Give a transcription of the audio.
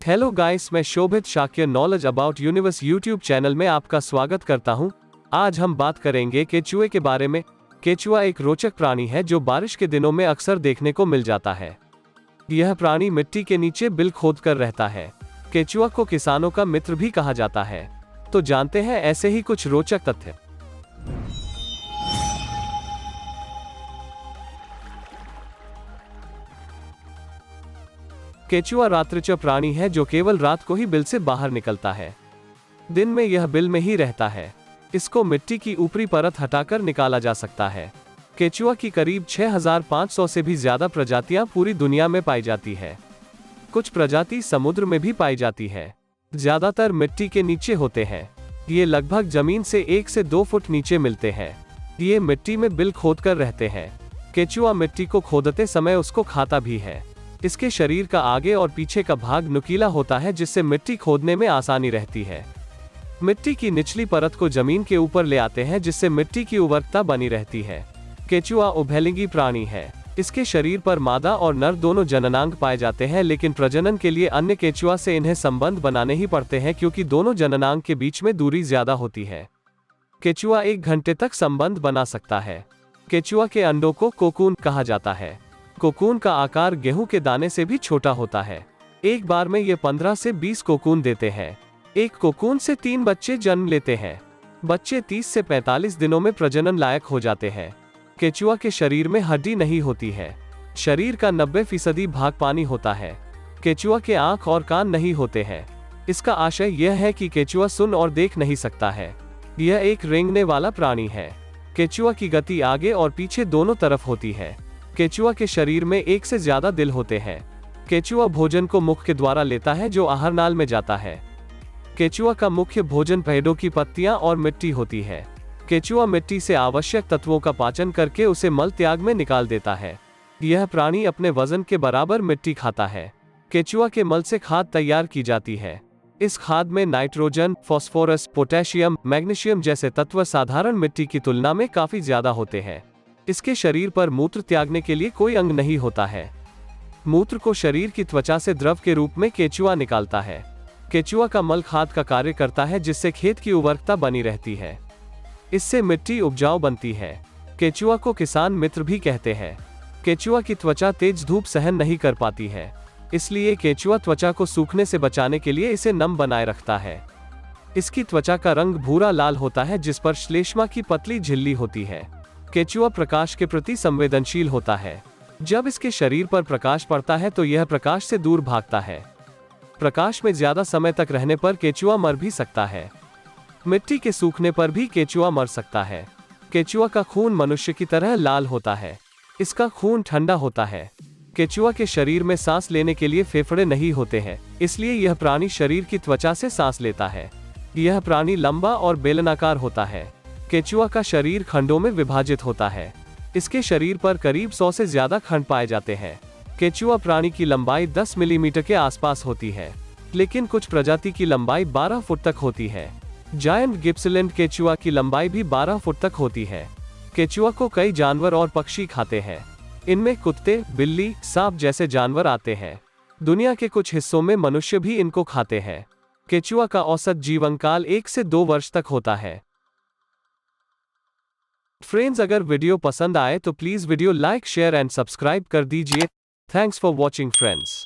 Hello guys, मैं Shobhit Shakya knowledge about universe YouTube channel में आपका स्वागत करता हूं। आज हम बात करेंगे केचुए के बारे में। केचुआ एक रोचक प्राणी है जो बारिश के दिनों में अक्सर देखने को मिल जाता है। यह प्राणी मिट्टी के नीचे बिल खोद कर रहता है। केचुआ को किसानों का मित्र भी कहा जाता है। तो जानते हैं ऐसे ही कुछ रोचक तथ्य। केचुआ रात्रिचर प्राणी है जो केवल रात को ही बिल से बाहर निकलता है। दिन में यह बिल में ही रहता है। इसको मिट्टी की ऊपरी परत हटाकर निकाला जा सकता है। केचुआ की करीब 6500 से भी ज्यादा प्रजातियां पूरी दुनिया में पाई जाती है। कुछ प्रजाति समुद्र में भी पाई जाती है। ज्यादातर मिट्टी के नीचे होते हैं। ये लगभग जमीन से 1 से 2 फुट नीचे मिलते हैं। ये मिट्टी में बिल खोदकर रहते हैं। केचुआ मिट्टी को खोदते समय उसको खाता भी है। इसके शरीर का आगे और पीछे का भाग नुकीला होता है जिससे मिट्टी खोदने में आसानी रहती है। मिट्टी की निचली परत को जमीन के ऊपर ले आते हैं जिससे मिट्टी की उर्वरकता बनी रहती है। केचुआ उभयलिंगी प्राणी है। इसके शरीर पर मादा और नर दोनों जननांग पाए जाते हैं, लेकिन प्रजनन के लिए अन्य केचुआ से इन्हें संबंध बनाने ही पड़ते हैं क्योंकि दोनों जननांग के बीच में दूरी ज्यादा होती है। केचुआ 1 घंटे तक संबंध बना सकता है। केचुआ के अंडों को कोकून कहा जाता है। कोकून का आकार गेहूं के दाने से भी छोटा होता है। एक बार में ये 15 से 20 कोकून देते हैं। एक कोकून से 3 बच्चे जन्म लेते हैं। बच्चे 30 से 45 दिनों में प्रजनन लायक हो जाते हैं। केचुआ के शरीर में हड्डी नहीं होती है। शरीर का 90% भाग पानी होता है। केचुआ के आंख और कान नहीं होते हैं। इसका आशय यह है कि केचुआ सुन और देख नहीं सकता है। यह एक रेंगने वाला प्राणी है। केचुआ की गति आगे और पीछे दोनों तरफ होती है। केचुआ के शरीर में 1 से ज्यादा दिल होते हैं। केचुआ भोजन को मुख के द्वारा लेता है जो आहार नाल में जाता है। केचुआ का मुख्य भोजन पेड़ों की पत्तियां और मिट्टी होती है। केचुआ मिट्टी से आवश्यक तत्वों का पाचन करके उसे मल त्याग में निकाल देता है। यह प्राणी अपने वजन के बराबर मिट्टी खाता है। केचुआ के मल से खाद तैयार की जाती है। इस खाद में नाइट्रोजन, फास्फोरस, पोटेशियम, मैग्नीशियम जैसे तत्व साधारण मिट्टी की तुलना में काफी ज्यादा होते हैं। इसके शरीर पर मूत्र त्यागने के लिए कोई अंग नहीं होता है। मूत्र को शरीर की त्वचा से द्रव के रूप में केचुआ निकालता है। केचुआ का मल खाद का कार्य करता है जिससे खेत की उर्वरकता बनी रहती है। इससे मिट्टी उपजाऊ बनती है। केचुआ को किसान मित्र भी कहते हैं। केचुआ की त्वचा तेज धूप सहन नहीं कर पाती है, इसलिए केचुआ त्वचा को सूखने से बचाने के लिए इसे नम बनाए रखता है। इसकी त्वचा का रंग भूरा लाल होता है जिस पर श्लेष्मा की पतली झिल्ली होती है। केचुआ प्रकाश के प्रति संवेदनशील होता है। जब इसके शरीर पर प्रकाश पड़ता है तो यह प्रकाश से दूर भागता है। प्रकाश में ज्यादा समय तक रहने पर केचुआ मर भी सकता है। मिट्टी के सूखने पर भी केचुआ मर सकता है। केचुआ का खून मनुष्य की तरह लाल होता है। इसका खून ठंडा होता है। केचुआ के शरीर में सांस लेने के लिए फेफड़े नहीं होते हैं, इसलिए यह प्राणी शरीर की त्वचा से सांस लेता है। यह प्राणी लंबा और बेलनाकार होता है। केचुआ का शरीर खंडों में विभाजित होता है। इसके शरीर पर करीब 100 से ज्यादा खंड पाए जाते हैं। केचुआ प्राणी की लंबाई 10 मिलीमीटर के आसपास होती है, लेकिन कुछ प्रजाति की लंबाई 12 फुट तक होती है। जायंट गिप्सलैंड केचुआ की लंबाई भी 12 फुट तक होती है। केचुआ को कई जानवर और पक्षी खाते हैं। इनमें कुत्ते, बिल्ली, सांप जैसे जानवर आते हैं। दुनिया के कुछ हिस्सों में मनुष्य भी इनको खाते हैं। केचुआ का औसत जीवन काल 1 से 2 वर्ष तक होता है। फ्रेंड्स, अगर वीडियो पसंद आए तो please video like, share and subscribe कर दीजिए। Thanks for watching friends.